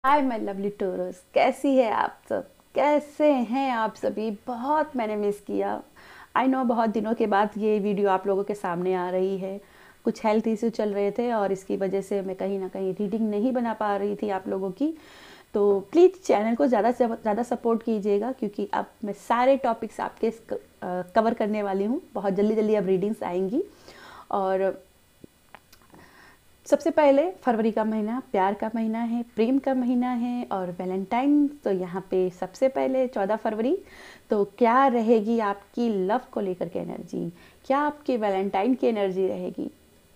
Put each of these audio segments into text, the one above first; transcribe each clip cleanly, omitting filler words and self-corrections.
Hi my lovely torus, कैसी है आप सब? कैसे हैं आप सभी? बहुत मैंने मिस किया। आई नो बहुत दिनों के बाद ये वीडियो आप लोगों के सामने आ रही है। कुछ हेल्थ इशू चल रहे थे और इसकी वजह से मैं कहीं ना कहीं रीडिंग नहीं बना पा रही थी आप लोगों की। तो प्लीज़ चैनल को ज़्यादा से ज़्यादा सपोर्ट कीजिएगा, क्योंकि अब मैं सारे टॉपिक्स आपके कवर करने वाली हूँ। बहुत जल्दी जल्दी अब रीडिंग्स आएंगी। और सबसे पहले फरवरी का महीना प्यार का महीना है, प्रेम का महीना है और वैलेंटाइन। तो यहाँ पे सबसे पहले 14 फरवरी, तो क्या रहेगी आपकी लव को लेकर के एनर्जी, क्या आपकी वैलेंटाइन की एनर्जी रहेगी,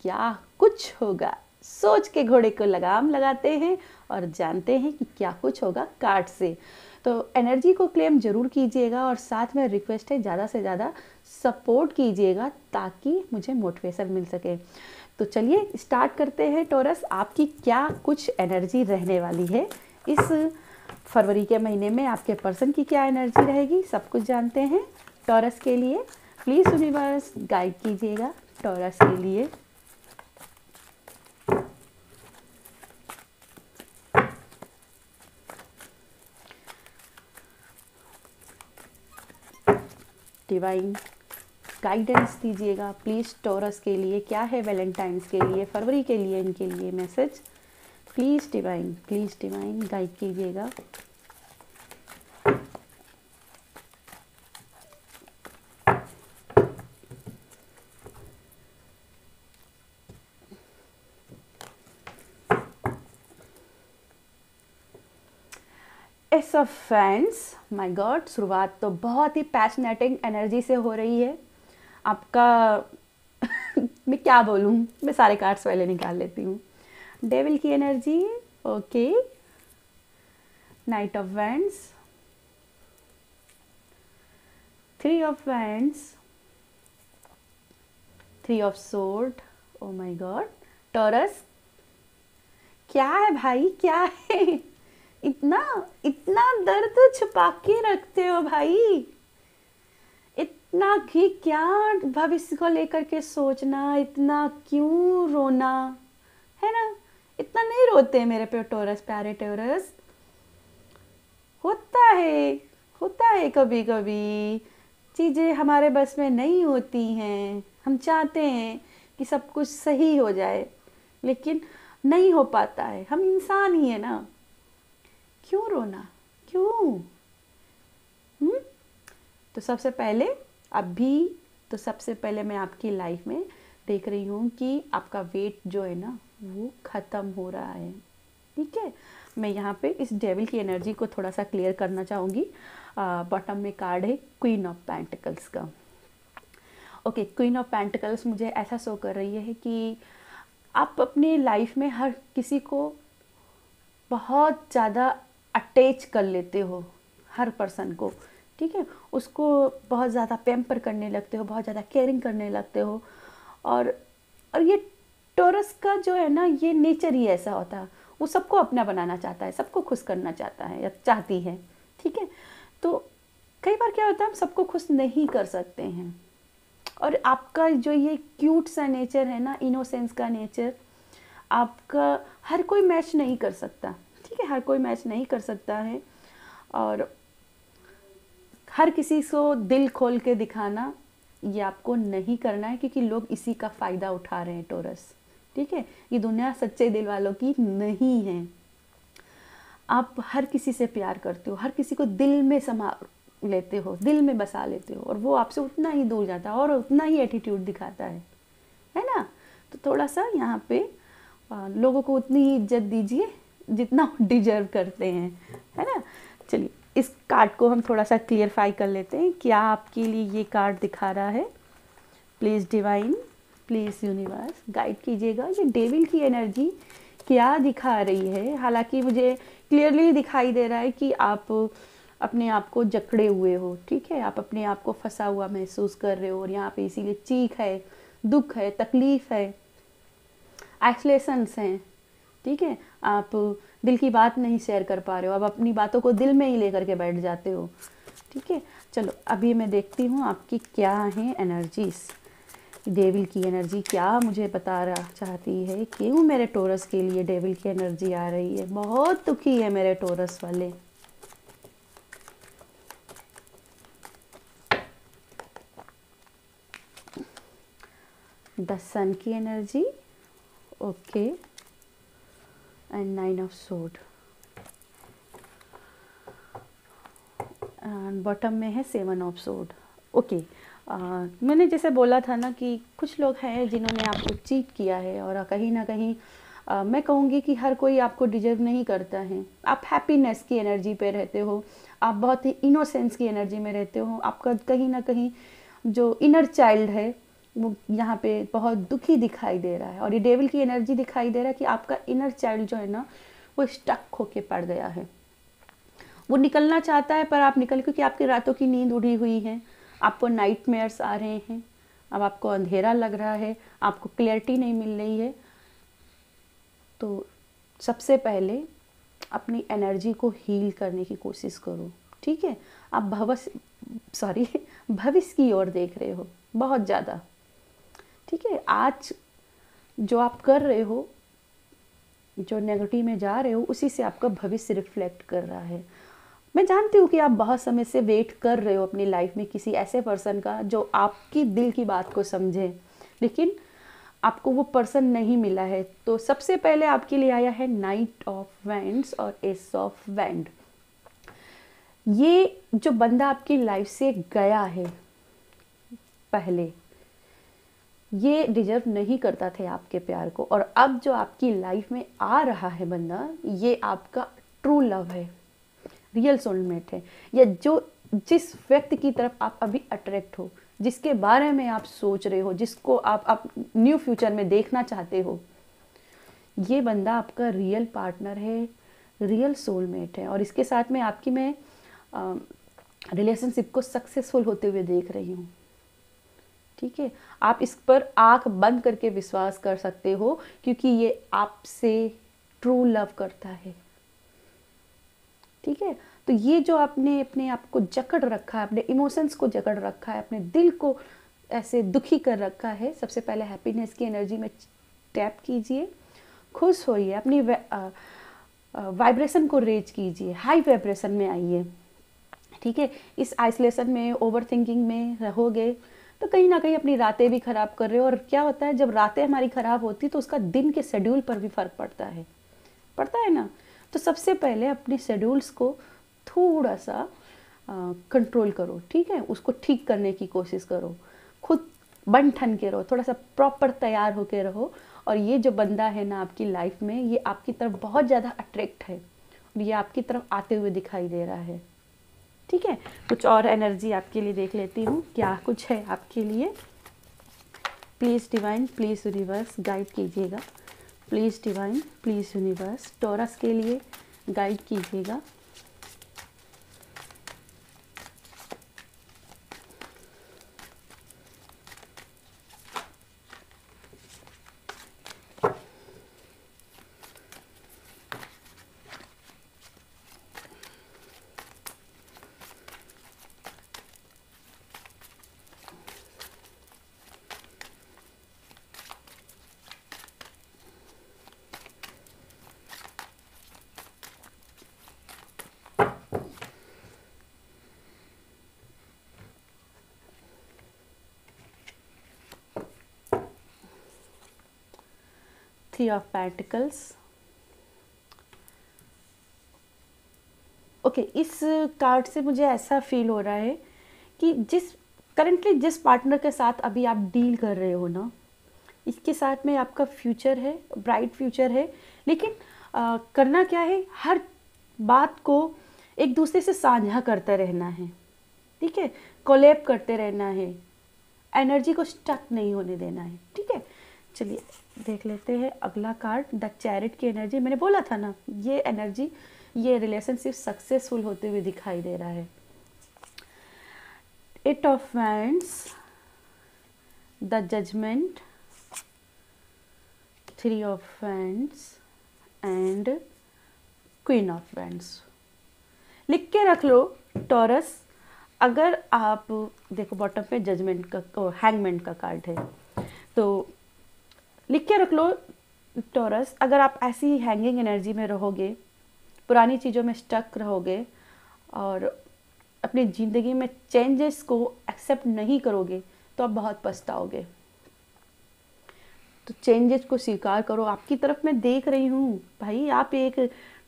क्या कुछ होगा? सोच के घोड़े को लगाम लगाते हैं और जानते हैं कि क्या कुछ होगा कार्ड से। तो एनर्जी को क्लेम जरूर कीजिएगा और साथ में रिक्वेस्ट है ज़्यादा से ज़्यादा सपोर्ट कीजिएगा ताकि मुझे मोटिवेशन मिल सके। तो चलिए स्टार्ट करते हैं। टॉरस, आपकी क्या कुछ एनर्जी रहने वाली है इस फरवरी के महीने में? आपके पर्सन की क्या एनर्जी रहेगी, सब कुछ जानते हैं। टॉरस के लिए प्लीज़ यूनिवर्स गाइड कीजिएगा टॉरस के लिए। डिवाइन गाइडेंस दीजिएगा प्लीज़ टॉरस के लिए। क्या है वैलेंटाइंस के लिए, फरवरी के लिए, इनके लिए मैसेज? प्लीज़ डिवाइन गाइड कीजिएगा। S of fans, my God, शुरुआत तो बहुत ही पैशनेटिंग एनर्जी से हो रही है आपका। मैं क्या बोलूँ, मैं सारे कार्ड्स पहले निकाल लेती हूँ। डेविल की energy, okay. Night of wands, 3 of wands, 3 of sword, oh my God. Taurus, क्या है भाई, क्या है? इतना इतना दर्द छुपा के रखते हो भाई। इतना कि क्या भविष्य को लेकर के सोचना, इतना क्यों रोना, है ना? इतना नहीं रोते मेरे पे टॉरस, प्यारे टॉरस। होता है, होता है कभी कभी चीज़ें हमारे बस में नहीं होती हैं। हम चाहते हैं कि सब कुछ सही हो जाए, लेकिन नहीं हो पाता है। हम इंसान ही है ना, क्यों रोना, क्यों? तो सबसे पहले अभी तो सबसे पहले मैं आपकी लाइफ में देख रही हूँ कि आपका वेट जो है ना वो ख़त्म हो रहा है, ठीक है। मैं यहाँ पे इस डेविल की एनर्जी को थोड़ा सा क्लियर करना चाहूँगी। बॉटम में कार्ड है क्वीन ऑफ पेंटिकल्स का। ओके, क्वीन ऑफ पेंटिकल्स मुझे ऐसा शो कर रही है कि आप अपने लाइफ में हर किसी को बहुत ज़्यादा अटैच कर लेते हो, हर पर्सन को, ठीक है। उसको बहुत ज़्यादा पैम्पर करने लगते हो, बहुत ज़्यादा केयरिंग करने लगते हो। और ये टॉरस का जो है ना, ये नेचर ही ऐसा होता है। वो सबको अपना बनाना चाहता है, सबको खुश करना चाहता है या चाहती है, ठीक है। तो कई बार क्या होता है, हम सबको खुश नहीं कर सकते हैं। और आपका जो ये क्यूट सा नेचर है ना, इनोसेंस का नेचर, आपका हर कोई मैच नहीं कर सकता, ठीक है। हर कोई मैच नहीं कर सकता है। और हर किसी को दिल खोल के दिखाना ये आपको नहीं करना है, क्योंकि लोग इसी का फ़ायदा उठा रहे हैं टॉरस, ठीक है। ये दुनिया सच्चे दिल वालों की नहीं है। आप हर किसी से प्यार करते हो, हर किसी को दिल में समा लेते हो, दिल में बसा लेते हो, और वो आपसे उतना ही दूर जाता है और उतना ही एटीट्यूड दिखाता है ना। तो थोड़ा सा यहाँ पे लोगों को उतनी ही इज्जत दीजिए जितना डिजर्व करते हैं, है ना। चलिए इस कार्ड को हम थोड़ा सा क्लियरफाई कर लेते हैं, क्या आपके लिए ये कार्ड दिखा रहा है। Please divine, please universe guide कीजिएगा। ये डेविल की एनर्जी क्या दिखा रही है? हालांकि मुझे क्लियरली दिखाई दे रहा है कि आप अपने आप को जकड़े हुए हो, ठीक है। आप अपने आप को फंसा हुआ महसूस कर रहे हो और यहाँ पे इसीलिए चीख है, दुख है, तकलीफ़ है, आइसोलेशंस हैं, ठीक है। आप दिल की बात नहीं शेयर कर पा रहे हो, अब अपनी बातों को दिल में ही लेकर के बैठ जाते हो, ठीक है। चलो अभी मैं देखती हूँ आपकी क्या है एनर्जीज। डेविल की एनर्जी क्या मुझे बता रहा चाहती है, क्यों मेरे टोरस के लिए डेविल की एनर्जी आ रही है। बहुत दुखी है मेरे टोरस वाले। द सन की energy, okay, and 9 of sword, and bottom में है 7 ऑफ सोर्ड। ओके, मैंने जैसे बोला था ना कि कुछ लोग हैं जिन्होंने आपको चीट किया है, और कहीं ना कहीं मैं कहूँगी कि हर कोई आपको डिजर्व नहीं करता है। आप हैप्पीनेस की एनर्जी पे रहते हो, आप बहुत ही इनोसेंस की एनर्जी में रहते हो। आपका कहीं ना कहीं जो इनर चाइल्ड है वो यहाँ पे बहुत दुखी दिखाई दे रहा है, और ये डेविल की एनर्जी दिखाई दे रहा है कि आपका इनर चाइल्ड जो है ना वो स्टक होके पड़ गया है। वो निकलना चाहता है पर आप निकल, क्योंकि आपकी रातों की नींद उड़ी हुई है, आपको नाइटमेयर्स आ रहे हैं, अब आपको अंधेरा लग रहा है, आपको क्लैरिटी नहीं मिल रही है। तो सबसे पहले अपनी एनर्जी को हील करने की कोशिश करो, ठीक है। आप भविष्य की ओर देख रहे हो बहुत ज़्यादा, ठीक है। आज जो आप कर रहे हो, जो नेगेटिव में जा रहे हो, उसी से आपका भविष्य रिफ्लेक्ट कर रहा है। मैं जानती हूँ कि आप बहुत समय से वेट कर रहे हो अपनी लाइफ में किसी ऐसे पर्सन का जो आपकी दिल की बात को समझे, लेकिन आपको वो पर्सन नहीं मिला है। तो सबसे पहले आपके लिए आया है नाइट ऑफ वैंड्स और एस ऑफ वैंड। ये जो बंदा आपकी लाइफ से गया है पहले, ये डिजर्व नहीं करता थे आपके प्यार को, और अब जो आपकी लाइफ में आ रहा है बंदा, ये आपका ट्रू लव है, रियल सोलमेट है, या जिस व्यक्ति की तरफ आप अभी अट्रैक्ट हो, जिसके बारे में आप सोच रहे हो, जिसको आप न्यू फ्यूचर में देखना चाहते हो, ये बंदा आपका रियल पार्टनर है, रियल सोलमेट है। और इसके साथ में आपकी मैं रिलेशनशिप को सक्सेसफुल होते हुए देख रही हूँ, ठीक है। आप इस पर आंख बंद करके विश्वास कर सकते हो, क्योंकि ये आपसे ट्रू लव करता है, ठीक है। तो ये जो आपने अपने आप को जकड़ रखा है, अपने इमोशंस को जकड़ रखा है, अपने दिल को ऐसे दुखी कर रखा है, सबसे पहले हैप्पीनेस की एनर्जी में टैप कीजिए, खुश होइए, अपनी वाइब्रेशन को रेज कीजिए, हाई वाइब्रेशन में आइए, ठीक है। इस आइसोलेशन में, ओवर थिंकिंग में रहोगे तो कहीं ना कहीं अपनी रातें भी खराब कर रहे हो। और क्या होता है, जब रातें हमारी खराब होती तो उसका दिन के शेड्यूल पर भी फर्क पड़ता है ना। तो सबसे पहले अपने शेड्यूल्स को थोड़ा सा कंट्रोल करो, ठीक है। उसको ठीक करने की कोशिश करो, खुद बन ठन के रहो, थोड़ा सा प्रॉपर तैयार होके रहो। और ये जो बंदा है ना आपकी लाइफ में, ये आपकी तरफ बहुत ज़्यादा अट्रैक्ट है, और ये आपकी तरफ आते हुए दिखाई दे रहा है, ठीक है। कुछ और एनर्जी आपके लिए देख लेती हूँ, क्या कुछ है आपके लिए। Please divine, please universe guide कीजिएगा। Please divine, please universe Taurus के लिए गाइड कीजिएगा। Three of pentacles, okay. इस कार्ड से मुझे ऐसा फील हो रहा है कि करंटली जिस पार्टनर के साथ अभी आप डील कर रहे हो ना, इसके साथ में आपका फ्यूचर है, ब्राइट फ्यूचर है, लेकिन करना क्या है, हर बात को एक दूसरे से साझा करते रहना है, ठीक है। कोलैब करते रहना है, एनर्जी को स्टक नहीं होने देना है, ठीक है। चलिए देख लेते हैं अगला कार्ड, द चैरिट की एनर्जी। मैंने बोला था ना, ये एनर्जी, ये रिलेशनशिप सक्सेसफुल होते हुए दिखाई दे रहा है। Eight of wands, the judgement, three of wands and queen of wands. लिख के रख लो टॉरस। अगर आप देखो बॉटम पे जजमेंट का, हैंगमैन का कार्ड है, तो लिख के रख लो टॉरस, अगर आप ऐसी हैंगिंग एनर्जी में रहोगे, पुरानी चीज़ों में स्टक रहोगे और अपनी ज़िंदगी में चेंजेस को एक्सेप्ट नहीं करोगे तो आप बहुत पछताओगे। तो चेंजेस को स्वीकार करो। आपकी तरफ मैं देख रही हूँ भाई, आप एक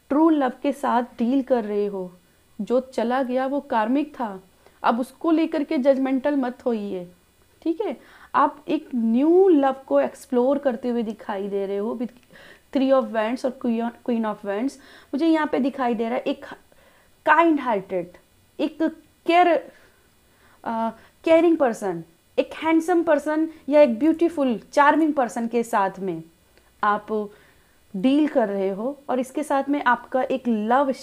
ट्रू लव के साथ डील कर रहे हो। जो चला गया वो कार्मिक था, अब उसको लेकर के जजमेंटल मत होइए, ठीक है। आप एक न्यू लव को एक्सप्लोर करते हुए दिखाई दे रहे हो विद 3 ऑफ वैंड्स और क्वीन ऑफ वैंड्स। मुझे यहाँ पे दिखाई दे रहा है एक काइंड हार्टेड, एक केयरिंग पर्सन, एक हैंडसम पर्सन या एक ब्यूटीफुल चार्मिंग पर्सन के साथ में आप डील कर रहे हो, और इसके साथ में आपका एक लव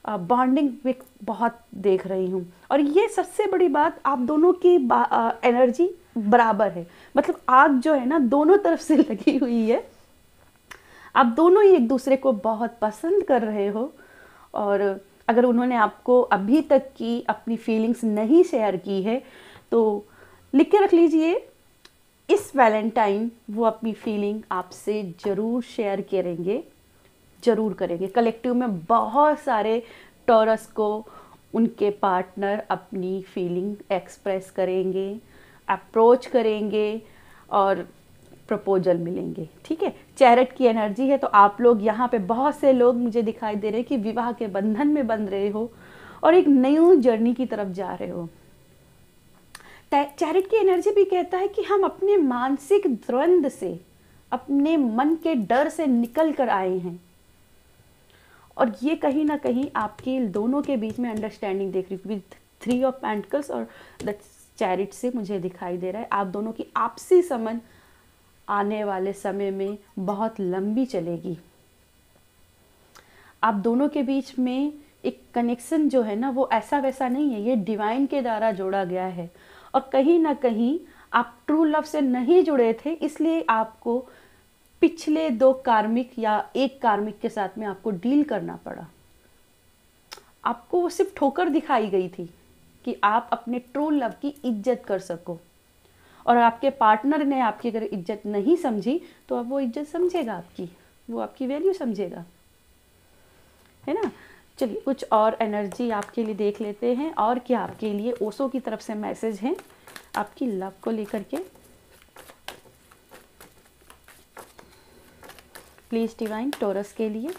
बॉन्डिंग बहुत देख रही हूँ। और ये सबसे बड़ी बात, आप दोनों की एनर्जी बराबर है, मतलब आग जो है ना दोनों तरफ से लगी हुई है। आप दोनों ही एक दूसरे को बहुत पसंद कर रहे हो, और अगर उन्होंने आपको अभी तक की अपनी फीलिंग्स नहीं शेयर की है तो लिख के रख लीजिए, इस वैलेंटाइन वो अपनी फीलिंग आपसे ज़रूर शेयर करेंगे, ज़रूर करेंगे। कलेक्टिव में बहुत सारे टॉरस को उनके पार्टनर अपनी फीलिंग एक्सप्रेस करेंगे, अप्रोच करेंगे और प्रपोजल मिलेंगे, ठीक है। चैरिट की एनर्जी है, तो आप लोग यहाँ पे बहुत से लोग मुझे दिखाई दे रहे हैं कि विवाह के बंधन में बंध रहे हो और एक नई जर्नी की तरफ जा रहे हो। चैरिट की एनर्जी भी कहता है कि हम अपने मानसिक द्वंद्व से, अपने मन के डर से निकल कर आए हैं, और ये कहीं ना कहीं आपके दोनों के बीच में अंडरस्टैंडिंग देख रही हूँ। 3 ऑफ पेंटिकल्स और द चैरिट से मुझे दिखाई दे रहा है आप दोनों की आपसी समझ आने वाले समय में बहुत लंबी चलेगी। आप दोनों के बीच में एक कनेक्शन जो है ना वो ऐसा वैसा नहीं है, ये डिवाइन के द्वारा जोड़ा गया है। और कहीं ना कहीं आप ट्रू लव से नहीं जुड़े थे, इसलिए आपको पिछले 2 कार्मिक या एक कार्मिक के साथ में आपको डील करना पड़ा। आपको वो सिर्फ ठोकर दिखाई गई थी कि आप अपने ट्रू लव की इज्जत कर सको, और आपके पार्टनर ने आपकी अगर इज्जत नहीं समझी तो अब वो इज्जत समझेगा आपकी, वो आपकी वैल्यू समझेगा, है ना। चलिए कुछ और एनर्जी आपके लिए देख लेते हैं, और क्या आपके लिए ओशो की तरफ से मैसेज हैं आपकी लव को लेकर के। प्लीज डिवाइन टॉरस के लिए।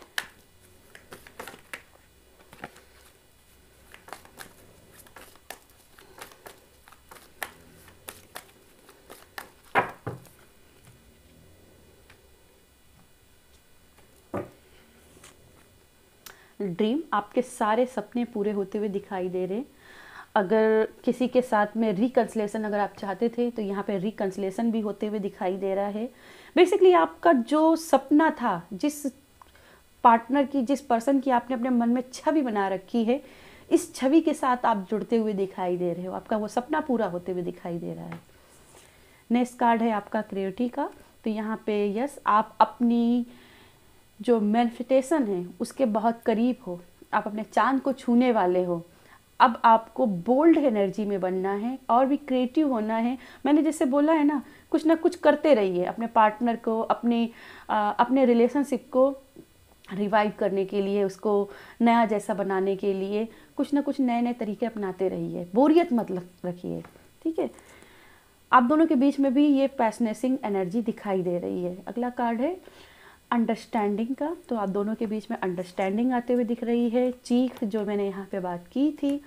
ड्रीम, आपके सारे सपने पूरे होते हुए दिखाई दे रहे हैं। अगर किसी के साथ में रिकन्सिलेशन अगर आप चाहते थे तो यहाँ पे रिकन्सिलेशन भी होते हुए दिखाई दे रहा है। बेसिकली आपका जो सपना था, जिस पार्टनर की, जिस पर्सन की आपने अपने मन में छवि बना रखी है, इस छवि के साथ आप जुड़ते हुए दिखाई दे रहे हो। आपका वो सपना पूरा होते हुए दिखाई दे रहा है। नेक्स्ट कार्ड है आपका क्रिएटिविटी का। तो यहाँ पे यस, आप अपनी जो मैनिफेस्टेशन है उसके बहुत करीब हो, आप अपने चांद को छूने वाले हो। अब आपको बोल्ड एनर्जी में बनना है और भी क्रिएटिव होना है। मैंने जैसे बोला है ना कुछ करते रहिए अपने पार्टनर को, अपने रिलेशनशिप को रिवाइव करने के लिए, उसको नया जैसा बनाने के लिए कुछ ना कुछ नए नए तरीके अपनाते रहिए, बोरियत मत रखिए, ठीक है। आप दोनों के बीच में भी ये पैशनेसिंग एनर्जी दिखाई दे रही है। अगला कार्ड है अंडरस्टैंडिंग का। तो आप दोनों के बीच में अंडरस्टैंडिंग आते हुए दिख रही है। चीख जो मैंने यहाँ पे बात की थी,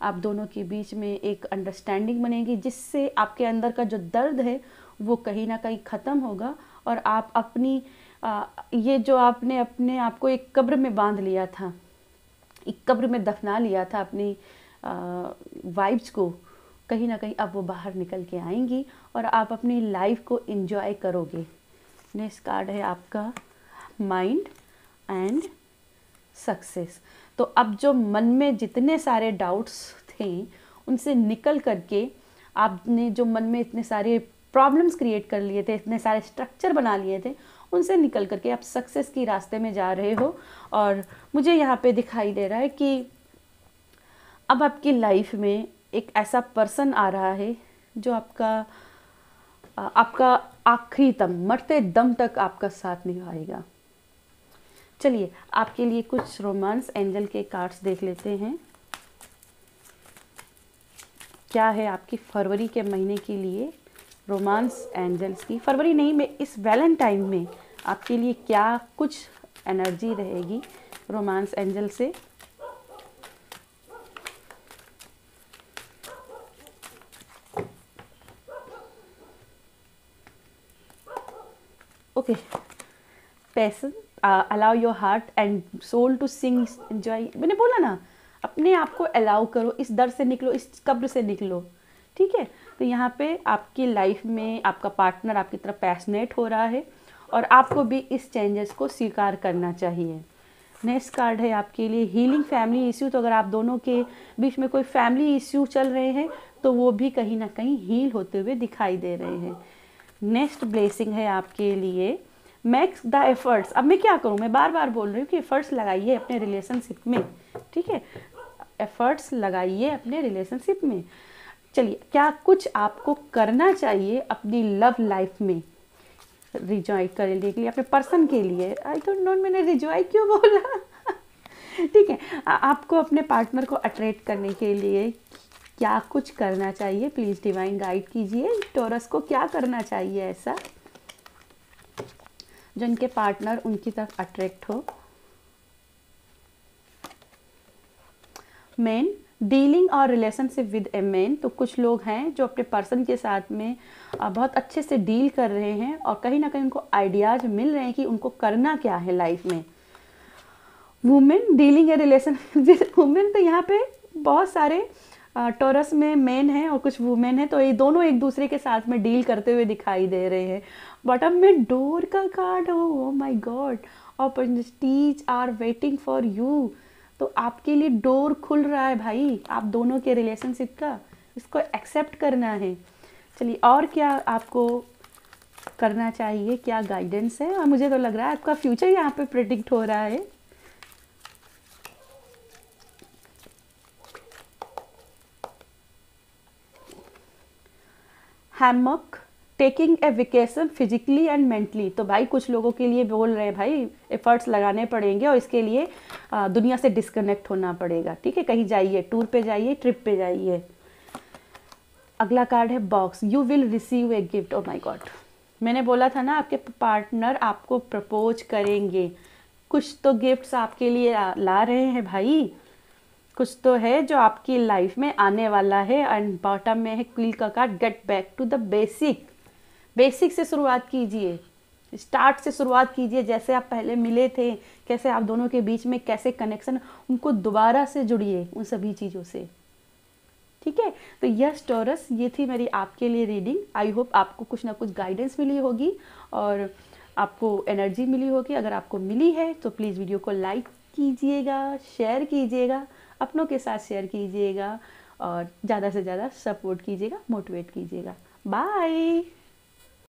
आप दोनों के बीच में एक अंडरस्टैंडिंग बनेगी जिससे आपके अंदर का जो दर्द है वो कहीं ना कहीं ख़त्म होगा, और आप अपनी ये जो आपने अपने आप को एक कब्र में बांध लिया था, एक कब्र में दफना लिया था अपनी वाइब्स को, कहीं ना कहीं अब वो बाहर निकल के आएंगी और आप अपनी लाइफ को एंजॉय करोगे। नेक्स्ट कार्ड है आपका माइंड एंड सक्सेस। तो अब जो मन में जितने सारे डाउट्स थे उनसे निकल करके आपने जो मन में इतने सारे प्रॉब्लम्स क्रिएट कर लिए थे, इतने सारे स्ट्रक्चर बना लिए थे, उनसे निकल करके आप सक्सेस की रास्ते में जा रहे हो। और मुझे यहाँ पे दिखाई दे रहा है कि अब आपकी लाइफ में एक ऐसा पर्सन आ रहा है जो आपका आखिरी दम, मरते दम तक आपका साथ निभाएगा। चलिए आपके लिए कुछ रोमांस एंजल के कार्ड्स देख लेते हैं। क्या है आपकी फरवरी के महीने के लिए रोमांस एंजल्स की, फरवरी नहीं में इस वैलेंटाइन में आपके लिए क्या कुछ एनर्जी रहेगी रोमांस एंजल से। Okay, passion, allow your heart and soul to sing enjoy. मैंने बोला ना, अपने आप को अलाउ करो, इस दर से निकलो, इस कब्र से निकलो, ठीक है। तो यहाँ पे आपकी लाइफ में आपका पार्टनर आपकी तरफ पैशनेट हो रहा है और आपको भी इस चेंजेस को स्वीकार करना चाहिए। नेक्स्ट कार्ड है आपके लिए हीलिंग फैमिली इश्यू। तो अगर आप दोनों के बीच में कोई फैमिली इश्यू चल रहे हैं तो वो भी कहीं ना कहीं हील होते हुए दिखाई दे रहे हैं। नेक्स्ट ब्लेसिंग है आपके लिए मैक्स द एफर्ट्स। अब मैं क्या करूँ, मैं बार बार बोल रही हूँ कि एफर्ट्स लगाइए अपने रिलेशनशिप में, ठीक है, एफर्ट्स लगाइए अपने रिलेशनशिप में। चलिए, क्या कुछ आपको करना चाहिए अपनी लव लाइफ में रिजॉय करने के लिए, अपने पर्सन के लिए। आई डोंट नो मैंने रिजॉय क्यों बोला ठीक है, आपको अपने पार्टनर को अट्रैक्ट करने के लिए क्या कुछ करना चाहिए, प्लीज़ डिवाइन गाइड कीजिए टॉरस को, क्या करना चाहिए ऐसा जो उनके पार्टनर उनकी तरफ अट्रैक्ट हो। मैन, डीलिंग और रिलेशनशिप विद ए मैन। तो कुछ लोग हैं जो अपने पर्सन के साथ में बहुत अच्छे से डील कर रहे हैं और कहीं ना कहीं उनको आइडियाज़ मिल रहे हैं कि उनको करना क्या है लाइफ में। Women, dealing a relation with women. तो यहाँ पे बहुत सारे टॉरस में मैन हैं और कुछ वुमेन है, तो ये दोनों एक दूसरे के साथ में डील करते हुए दिखाई दे रहे हैं। बॉटम में डोर का कार्ड हो, oh my god, opportunities are waiting for you. तो आपके लिए डोर खुल रहा है भाई, आप दोनों के रिलेशनशिप का, इसको एक्सेप्ट करना है। चलिए, और क्या आपको करना चाहिए, क्या गाइडेंस है। और मुझे तो लग रहा है आपका फ्यूचर यहाँ पे प्रेडिक्ट हो रहा है। Hammock, taking a vacation physically and mentally. तो भाई कुछ लोगों के लिए बोल रहे हैं भाई एफर्ट्स लगाने पड़ेंगे और इसके लिए दुनिया से डिस्कनेक्ट होना पड़ेगा, ठीक है, कहीं जाइए, टूर पे जाइए, ट्रिप पे जाइए। अगला कार्ड है box, you will receive a gift. Oh my God, मैंने बोला था ना आपके पार्टनर आपको प्रपोज करेंगे, कुछ तो गिफ्ट्स आपके लिए ला रहे हैं भाई, कुछ तो है जो आपकी लाइफ में आने वाला है। एंड बॉटम में है क्वीन का card, get back to the basic. Basic से शुरुआत कीजिए, स्टार्ट से शुरुआत कीजिए, जैसे आप पहले मिले थे, कैसे आप दोनों के बीच में कैसे कनेक्शन, उनको दोबारा से जुड़िए उन सभी चीज़ों से, ठीक है। तो यस टॉरस, ये थी मेरी आपके लिए रीडिंग। आई होप आपको कुछ ना कुछ गाइडेंस मिली होगी और आपको एनर्जी मिली होगी। अगर आपको मिली है तो प्लीज़ वीडियो को लाइक कीजिएगा, शेयर कीजिएगा, अपनों के साथ शेयर कीजिएगा और ज़्यादा से ज़्यादा सपोर्ट कीजिएगा, मोटिवेट कीजिएगा। बाय।